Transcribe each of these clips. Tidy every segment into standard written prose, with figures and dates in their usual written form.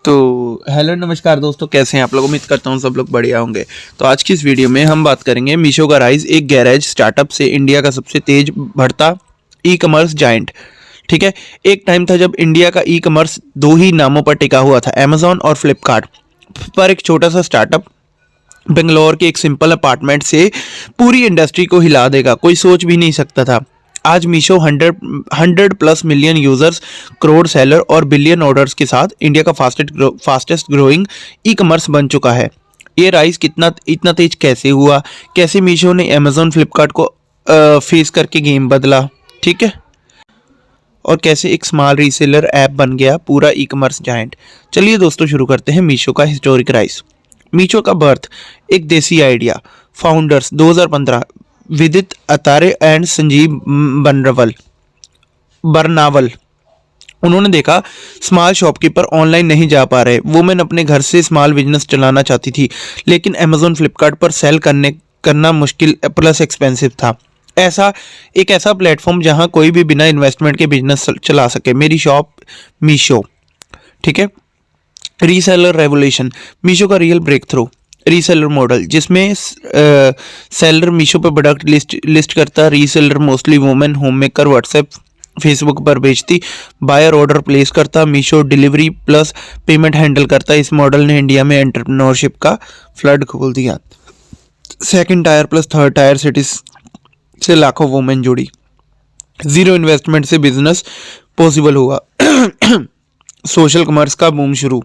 तो हेलो नमस्कार दोस्तों, कैसे हैं आप लोग। उम्मीद करता हूँ सब लोग बढ़िया होंगे। तो आज की इस वीडियो में हम बात करेंगे मीशो का राइज, एक गैरेज स्टार्टअप से इंडिया का सबसे तेज बढ़ता ई कॉमर्स जायंट। ठीक है, एक टाइम था जब इंडिया का ई कॉमर्स दो ही नामों पर टिका हुआ था, अमेजोन और फ्लिपकार्ट। पर एक छोटा सा स्टार्टअप बेंगलोर के एक सिंपल अपार्टमेंट से पूरी इंडस्ट्री को हिला देगा, कोई सोच भी नहीं सकता था। आज Meesho 100 plus million users, crore seller और बिलियन ऑर्डर्स के साथ इंडिया का फास्टेस्ट ग्रोइंग ई कॉमर्स बन चुका है। ये राइज इतना तेज कैसे हुआ, कैसे मीशो ने अमेजोन फ्लिपकार्ट को फेस करके गेम बदला, ठीक है, और कैसे एक स्मॉल रीसेलर ऐप बन गया पूरा ई कॉमर्स जायंट। चलिए दोस्तों, शुरू करते हैं मीशो का हिस्टोरिक राइज। मीशो का बर्थ एक देसी आइडिया, फाउंडर्स 2015 विदित अतारे एंड संजीव बरनावल। उन्होंने देखा स्मॉल शॉपकीपर ऑनलाइन नहीं जा पा रहे, वुमेन अपने घर से स्मॉल बिजनेस चलाना चाहती थी, लेकिन अमेजोन फ्लिपकार्ट पर सेल करना मुश्किल प्लस एक्सपेंसिव था। एक ऐसा प्लेटफॉर्म जहां कोई भी बिना इन्वेस्टमेंट के बिजनेस चला सके। मेरी शॉप मीशो, ठीक है। रीसेलर रेवोल्यूशन, मीशो का real breakthrough. Reseller model, जिसमें सेलर मीशो पर प्रोडक्ट लिस्ट करता, reseller mostly women, homemaker, WhatsApp Facebook पर बेचती, बायर ऑर्डर प्लेस करता, Meesho delivery plus payment handle करता। इस मॉडल ने इंडिया में एंटरप्रेन्योरशिप का फ्लड खोल दिया। Second tier plus third tier cities से लाखों वुमेन जुड़ी, जीरो इन्वेस्टमेंट से बिजनेस पॉसिबल हुआ। सोशल कॉमर्स का बूम शुरू।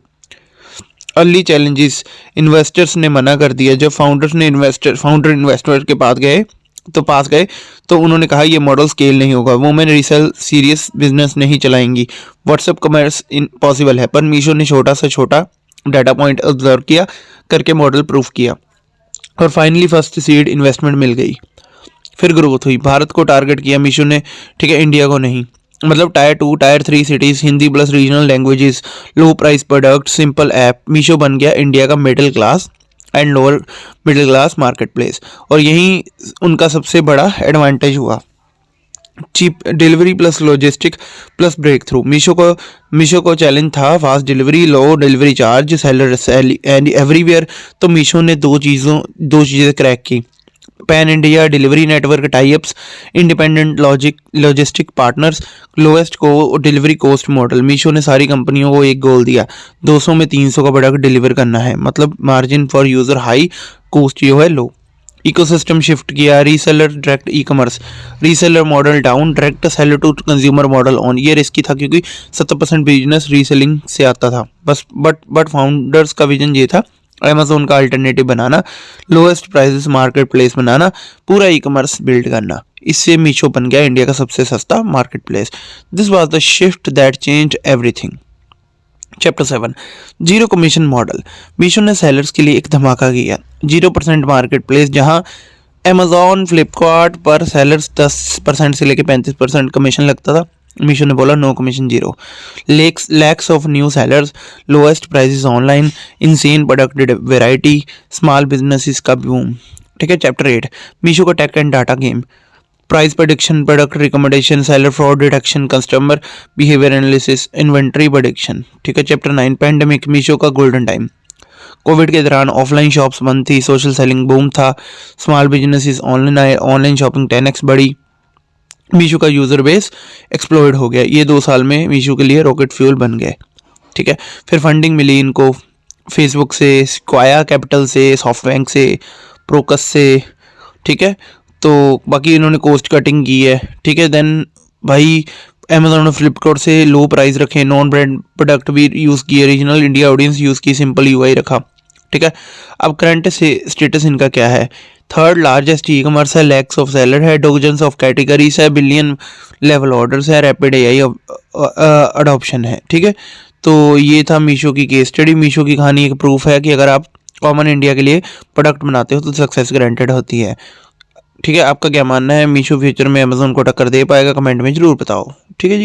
अर्ली चैलेंजेस, इन्वेस्टर्स ने मना कर दिया। जब फाउंडर इन्वेस्टर के पास गए तो उन्होंने कहा ये मॉडल स्केल नहीं होगा, वुमेन रीसेल सीरियस बिजनेस नहीं चलाएंगी, व्हाट्सएप कॉमर्स इम्पॉसिबल है। पर मीशो ने छोटा डाटा पॉइंट ऑब्जर्व किया करके मॉडल प्रूफ किया, और फाइनली फर्स्ट सीड इन्वेस्टमेंट मिल गई। फिर ग्रोथ हुई। भारत को टारगेट किया मीशो ने, ठीक है, इंडिया को नहीं। मतलब tier 2 tier 3 cities, Hindi plus regional languages, low price product, simple app. Meesho बन गया इंडिया का middle class and lower middle class marketplace, और यही उनका सबसे बड़ा एडवांटेज हुआ। Cheap delivery plus logistic plus breakthrough. Meesho को चैलेंज था fast delivery, low delivery charge, seller everywhere. तो मीशो ने दो चीज़ें क्रैक की, pan India delivery network types, independent logistic partners, lowest को डिलीवरी कॉस्ट मॉडल। मीशो ने सारी कंपनियों को एक गोल दिया, 200 में 300 का प्रोडक्ट डिलीवर करना है, मतलब margin for user high, cost जो है लो। इकोसिस्टम शिफ्ट किया, reseller direct e commerce, reseller model down, direct seller to consumer model on. ये रिस्की था क्योंकि 70% बिजनेस रीसेलिंग से आता था बस। बट फाउंडर्स का विजन ये था, अमेजोन का अल्टरनेटिव बनाना, लोएस्ट प्राइसेस मार्केट प्लेस बनाना, पूरा ई कॉमर्स बिल्ड करना। इससे मीशो बन गया इंडिया का सबसे सस्ता market place. This was the shift that changed everything. Chapter 7, zero commission model. Meesho ने सेलर्स के लिए एक धमाका किया, 0% मार्केट प्लेस। जहां अमेजोन फ्लिपकार्ट पर सेलर्स 10% से लेकर 35% कमीशन लगता था, मीशो ने बोला no commission, zero. Lakhs of new sellers, lowest prices online, insane product variety, small businesses का बूम। ठीक है। चैप्टर 8, मीशो का tech and data game. Price prediction, product recommendation, seller fraud detection, customer behaviour analysis, inventory prediction. ठीक है। Chapter 9, pandemic, Meesho का golden time. Covid के दौरान offline shops बंद थी, सोशल सेलिंग बूम था, स्मॉल बिजनेसेस ऑनलाइन आए, ऑनलाइन शॉपिंग 10x बढ़ी, मीशो का यूज़र बेस एक्सप्लोर्ड हो गया। ये 2 साल में मीशो के लिए रॉकेट फ्यूल बन गए। ठीक है। फिर फंडिंग मिली इनको फेसबुक से, स्क्वायर कैपिटल से, सॉफ्टबैंक से, प्रोकस से। ठीक है। तो बाकी इन्होंने कॉस्ट कटिंग की है। ठीक है। देन भाई अमेजोन और फ्लिपकार्ट से लो प्राइस रखे, नॉन ब्रांड प्रोडक्ट भी यूज़ किए, रीजनल इंडिया ऑडियंस यूज़ की, सिंपल यूआई रखा। ठीक है। अब करंट स्टेटस इनका क्या है, थर्ड लार्जेस्ट ई कॉमर्स है, लैक्स ऑफ सेलर है, डोजन्स ऑफ कैटेगरीज है, बिलियन लेवल ऑर्डर्स है, रैपिड एआई अडॉप्शन है। ठीक है। तो ये था मीशो की केस स्टडी। मीशो की कहानी एक प्रूफ है कि अगर आप कॉमन इंडिया के लिए प्रोडक्ट बनाते हो तो सक्सेस गारंटेड होती है। ठीक है। आपका क्या मानना है, मीशो फ्यूचर में अमेजोन को टक्कर दे पाएगा? कमेंट में जरूर बताओ। ठीक है जी।